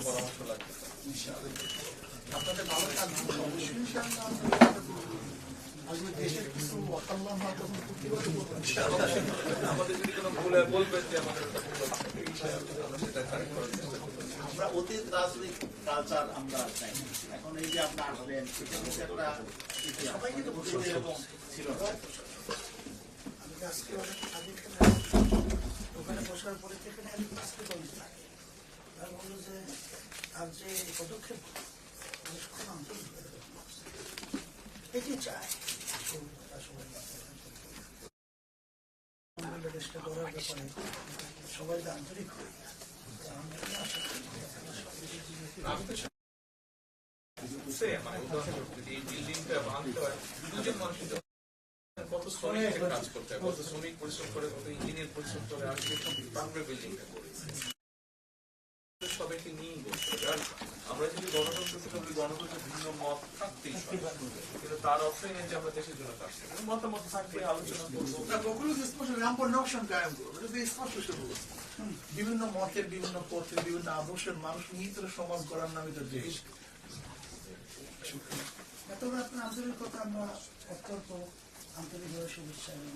পরামর্শ লাগবে আপনাদের ভালো থাকবেন আজকে দেশের কিছু অকল্যাণ হয় তখন প্রতিবাদ করবেন আমাদের যদি কোনো ভুল হয় বলবেন যে আমাদের সেটা কারেক্ট করার চেষ্টা করবো। আমরা অতীত রাজনৈতিক কালচার আমরা চাই না। এখন এই যে আপনার আসলেন একটা সবাই কিন্তু এরকম ছিল না। আমি আজকে অনেক আগে ওখানে বসার পরে এখানে আজকে বলতে লাগে তারা বললো যে আর যে পদক্ষেপ খুব আন্তরিক এটি চায় দেশটা গড়ার ব্যাপারে সবাই আন্তরিক হয়ে এই বিল্ডিংটা ভাঙতে হয় দুজন মানুষের কত শ্রমিক কাজ করতে হয়, কত শ্রমিক পরিশ্রম করে, কত ইঞ্জিনিয়ার পরিশ্রম করে আজকে তারপরে বিল্ডিংটা করেছে। সবাইকে নিয়েই বলতে হবে। আর আমরা যদি গণতন্ত্র থেকে গণতন্ত্রের ভিন্ন মত থাকতেই কিন্তু তার অর্থই নেই যে আমরা দেশের জন্য কাজ করি। মতামত থাকবে, আলোচনা করবো। বিভিন্ন মতের, বিভিন্ন পথের, বিভিন্ন আদর্শের মানুষ নিয়ে তো সমাজ গড়ার নামে তো দেশ। এতটা আপনার আন্তরিকতা আমরা অত্যন্ত আন্তরিকভাবে শুভেচ্ছা এবং